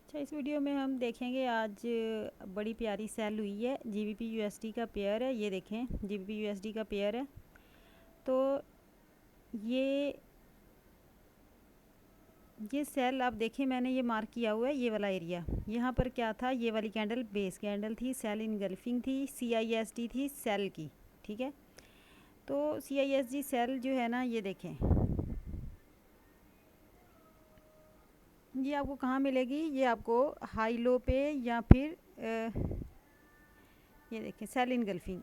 अच्छा, इस वीडियो में हम देखेंगे आज बड़ी प्यारी सेल हुई है। जीबीपी यूएसडी का पेयर है, ये देखें जीबीपी यूएसडी का पेयर है। तो ये सेल आप देखें, मैंने ये मार्क किया हुआ है, ये वाला एरिया। यहाँ पर क्या था, ये वाली कैंडल बेस कैंडल थी, सेल इनगल्फिंग थी, सीआईएसडी थी सेल की। ठीक है, तो सीआईएसडी सेल जो है ना, ये देखें ये आपको कहाँ मिलेगी, ये आपको हाई लो पे या फिर ये देखें सेल इनगल्फिंग।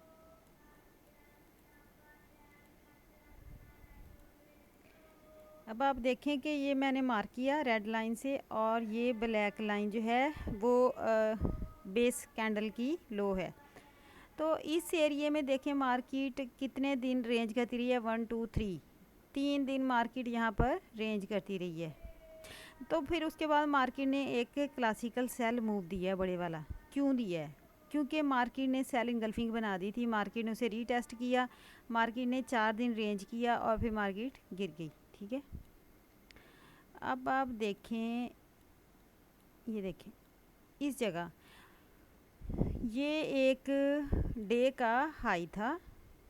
अब आप देखें कि ये मैंने मार्क किया रेड लाइन से, और ये ब्लैक लाइन जो है वो बेस कैंडल की लो है। तो इस एरिया में देखें मार्केट कितने दिन रेंज करती रही है, 1 2 3 3 दिन मार्केट यहाँ पर रेंज करती रही है। तो फिर उसके बाद मार्केट ने एक क्लासिकल सेल मूव दिया है, बड़े वाला। क्यों दिया है? क्योंकि मार्केट ने सेल इंगल्फिंग बना दी थी, मार्केट ने उसे रीटेस्ट किया, मार्केट ने 4 दिन रेंज किया और फिर मार्केट गिर गई। ठीक है, अब आप देखें, ये देखें इस जगह ये एक डे का हाई था।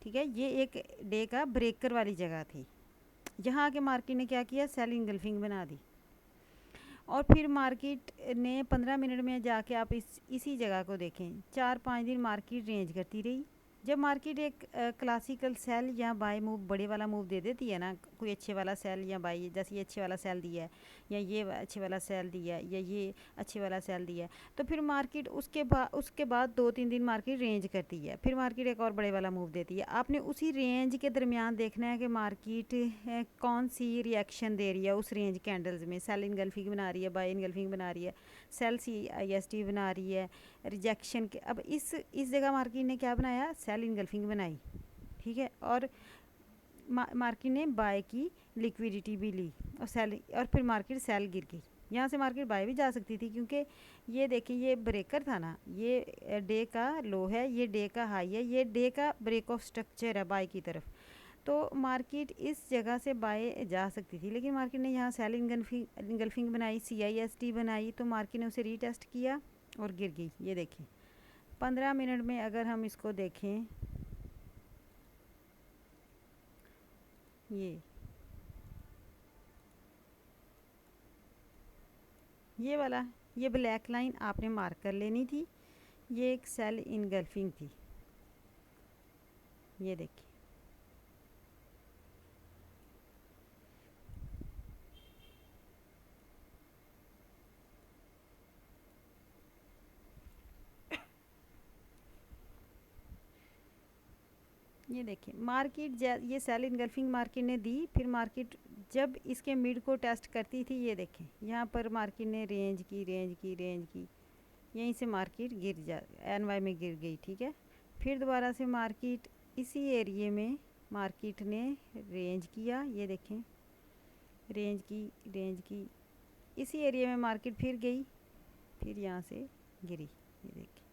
ठीक है, ये एक डे का ब्रेकर वाली जगह थी। यहाँ आके मार्केट ने क्या किया, सेल इंगल्फिंग बना दी, और फिर मार्केट ने 15 मिनट में जाके आप इसी जगह को देखें, 4 5 दिन मार्केट रेंज करती रही। जब मार्केट एक क्लासिकल सेल या बाय मूव, बड़े वाला मूव दे देती है ना, कोई अच्छे वाला सेल या बाय, जैसे ये अच्छे वाला सेल दिया है, या ये अच्छे वाला सेल दिया है, या ये अच्छे वाला सेल दिया है, तो फिर मार्केट उसके बाद 2 3 दिन मार्केट रेंज करती है, फिर मार्केट एक और बड़े वाला मूव देती है। आपने उसी रेंज के दरमियान देखना है कि मार्केट कौन सी रिएक्शन दे रही है उस रेंज कैंडल्स में। सेल इनगल्फिंग बना रही है, बाय इनगल्फिंग बना रही है, सेल CIST बना रही है, रिजेक्शन के। अब इस जगह मार्केट ने क्या बनाया, सेल इनगल्फिंग बनाई। ठीक है, और मार्केट ने बाय की लिक्विडिटी भी ली, और फिर मार्केट सेल गिर गई। यहाँ से मार्केट बाय भी जा सकती थी, क्योंकि ये देखिए ये ब्रेकर था ना, ये डे का लो है, ये डे का हाई है, ये डे का ब्रेक ऑफ स्ट्रक्चर है बाय की तरफ। तो मार्केट इस जगह से बाय जा सकती थी, लेकिन मार्केट ने यहाँ सेल इनगल्फिंग बनाई, CIST बनाई, तो मार्केट ने उसे रीटेस्ट किया और गिर गई। ये देखें 15 मिनट में अगर हम इसको देखें, ये वाला, ये ब्लैक लाइन आपने मार्क कर लेनी थी, ये एक सेल इनगल्फिंग थी। ये देखिए, ये देखिए मार्केट ये सेल इनगल्फिंग मार्केट ने दी, फिर मार्केट जब इसके मिड को टेस्ट करती थी, ये देखें यहाँ पर मार्केट ने रेंज की, यहीं से मार्केट NY में गिर गई। ठीक है, फिर दोबारा से मार्केट इसी एरिए में मार्केट ने रेंज किया, ये देखें रेंज की इसी एरिया में मार्केट फिर गई, फिर यहाँ से गिरी। ये देखिए,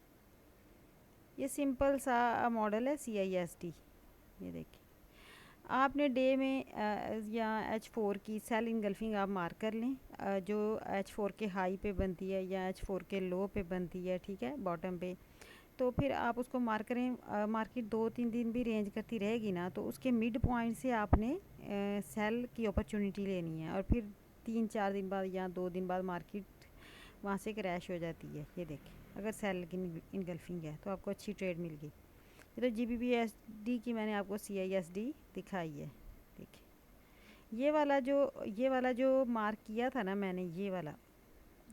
ये सिंपल सा मॉडल है CIST। ये देखिए, आपने डे में या H4 की सेल इनगल्फिंग आप मार्क कर लें, जो H4 के हाई पे बनती है या H4 के लो पे बनती है। ठीक है, बॉटम पे, तो फिर आप उसको मार्क करें। मार्केट 2 3 दिन भी रेंज करती रहेगी ना, तो उसके मिड पॉइंट से आपने सेल की अपॉर्चुनिटी लेनी है, और फिर 3 4 दिन बाद या 2 दिन बाद मार्केट वहाँ से क्रैश हो जाती है। ये देखें, अगर सेल की इनगल्फिंग है तो आपको अच्छी ट्रेड मिल गई। ये तो GBPSD की मैंने आपको CISD दिखाई है। देखिए ये वाला जो मार्क किया था ना मैंने,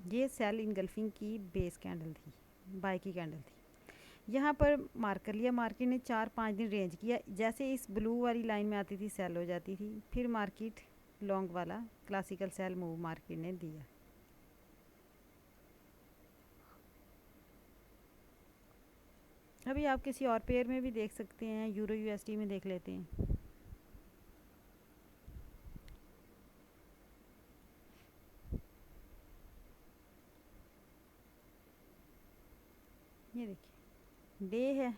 ये सेल इनगल्फिंग की बेस कैंडल थी, बाय की कैंडल थी। यहाँ पर मार्क कर लिया, मार्केट ने 4 5 दिन रेंज किया, जैसे इस ब्लू वाली लाइन में आती थी सेल हो जाती थी, फिर मार्केट लॉन्ग वाला क्लासिकल सेल मूव मार्केट ने दिया। अभी आप किसी और पेयर में भी देख सकते हैं, यूरो USD में देख लेते हैं। ये देखिए डे है,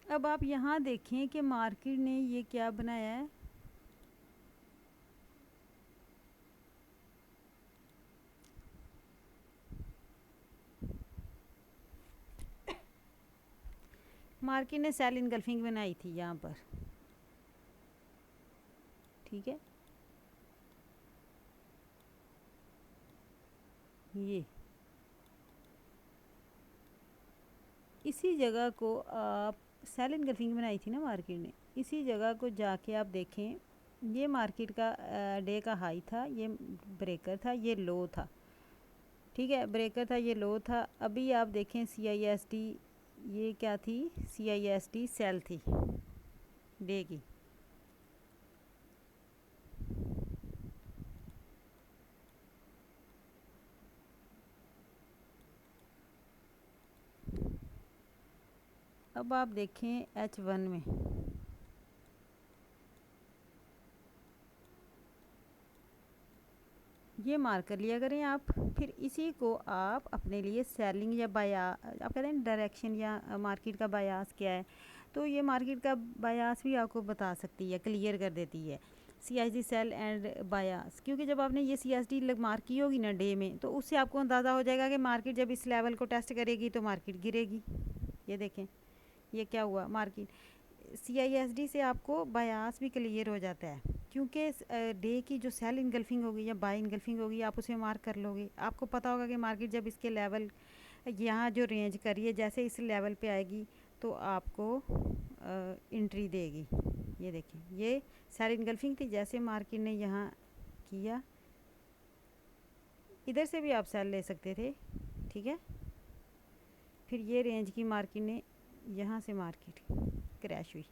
अब आप यहाँ देखें कि मार्केट ने ये क्या बनाया है, मार्केट ने सेल इनगल्फिंग बनाई थी यहाँ पर, ठीक है। ये इसी जगह को आप सेल इनगल्फिंग बनाई थी ना मार्केट ने, इसी जगह को जाके आप देखें, ये मार्केट का डे का हाई था, ये ब्रेकर था, ये लो था, ठीक है। ब्रेकर था, ये लो था। अभी आप देखें CISD, ये क्या थी, CISD सेल थी डे की। अब आप देखें H1 में, ये मार्क कर लिया करें आप। फिर इसी को आप अपने लिए सेलिंग या बाया, आप कहते हैं डायरेक्शन या मार्केट का बायास क्या है, तो ये मार्केट का बायास भी आपको बता सकती है, क्लियर कर देती है CISD सेल एंड बायास। क्योंकि जब आपने ये CISD मार्क की होगी ना डे में, तो उससे आपको अंदाज़ा हो जाएगा कि मार्केट जब इस लेवल को टेस्ट करेगी तो मार्केट गिरेगी। ये देखें, ये क्या हुआ, मार्केट CISD से आपको बायास भी क्लियर हो जाता है, क्योंकि डे की जो सेल इनगल्फिंग होगी या बाय इनगल्फिंग होगी, आप उसे मार्क कर लोगे। आपको पता होगा कि मार्केट जब इसके लेवल, यहाँ जो रेंज करी है, जैसे इस लेवल पे आएगी तो आपको एंट्री देगी। ये देखिए, ये सेल इनगल्फिंग थी, जैसे मार्केट ने यहाँ किया, इधर से भी आप सेल ले सकते थे, ठीक है। फिर ये रेंज की मार्केट ने, यहाँ से मार्केट क्रैश हुई,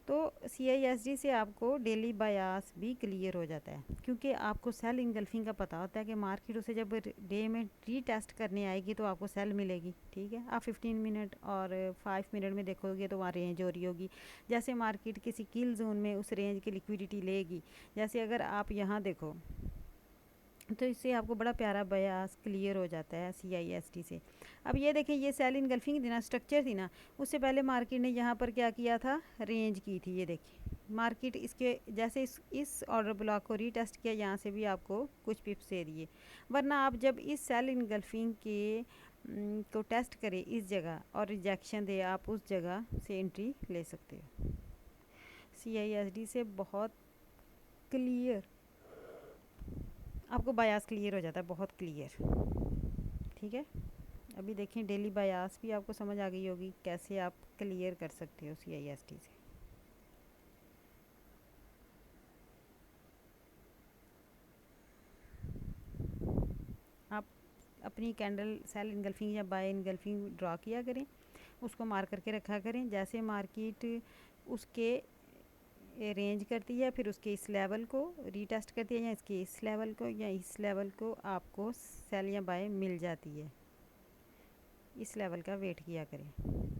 तो CISD से आपको डेली बायास भी क्लियर हो जाता है, क्योंकि आपको सेल इनगल्फिंग का पता होता है कि मार्केट उसे जब डे में रीटेस्ट करने आएगी तो आपको सेल मिलेगी, ठीक है। आप 15 मिनट और 5 मिनट में देखोगे तो वहाँ रेंज हो रही होगी। जैसे मार्केट किसी किल जोन में उस रेंज की लिक्विडिटी लेगी, जैसे अगर आप यहाँ देखो, तो इससे आपको बड़ा प्यारा बयास क्लियर हो जाता है CISD से। अब ये देखें, ये सेल इनगल्फिंग थी ना, स्ट्रक्चर थी ना, उससे पहले मार्केट ने यहाँ पर क्या किया था, रेंज की थी। ये देखिए, मार्केट इसके जैसे इस ऑर्डर ब्लॉक को रीटेस्ट किया, यहाँ से भी आपको कुछ पिप्स दे दिए। वरना आप जब इस सेल इनगल्फिंग के को टेस्ट करें इस जगह और रिजेक्शन दे, आप उस जगह से एंट्री ले सकते हो। CISD से बहुत क्लियर आपको बायास क्लियर हो जाता है, बहुत क्लियर, ठीक है। अभी देखें, डेली बायास भी आपको समझ आ गई होगी कैसे आप क्लियर कर सकते हो CISD से। आप अपनी कैंडल सेल इनगल्फिंग या बाय इनगल्फिंग ड्रॉ किया करें, उसको मार्क करके रखा करें। जैसे मार्केट उसके रेंज करती है, फिर उसके इस लेवल को रीटेस्ट करती है, या इसके इस लेवल को या इस लेवल को, आपको सेल या बाय मिल जाती है। इस लेवल का वेट किया करें।